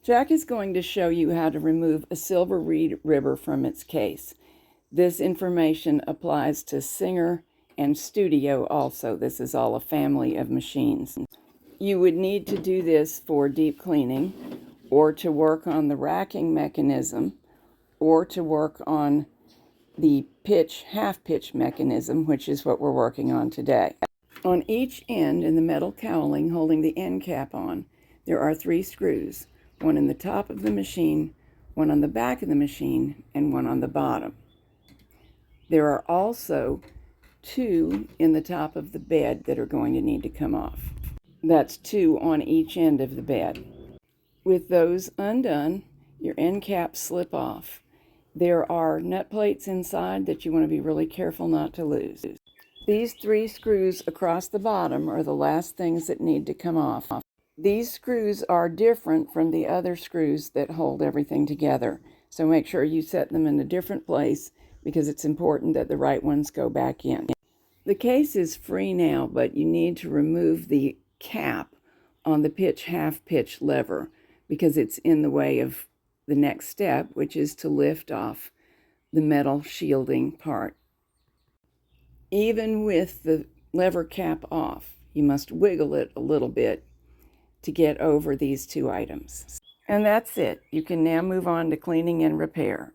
Jack is going to show you how to remove a silver reed ribber from its case. This information applies to Singer and Studio also. This is all a family of machines. You would need to do this for deep cleaning, or to work on the racking mechanism, or to work on the half pitch mechanism, which is what we're working on today. On each end in the metal cowling holding the end cap on, there are 3 screws, one in the top of the machine, one on the back of the machine, and one on the bottom. There are also 2 in the top of the bed that are going to need to come off. That's 2 on each end of the bed. With those undone, your end caps slip off. There are nut plates inside that you want to be really careful not to lose. These 3 screws across the bottom are the last things that need to come off. These screws are different from the other screws that hold everything together, so make sure you set them in a different place because it's important that the right ones go back in. The case is free now, but you need to remove the cap on the half pitch lever because it's in the way of the next step, which is to lift off the metal shielding part. Even with the lever cap off, you must wiggle it a little bit to get over these 2 items. And that's it. You can now move on to cleaning and repair.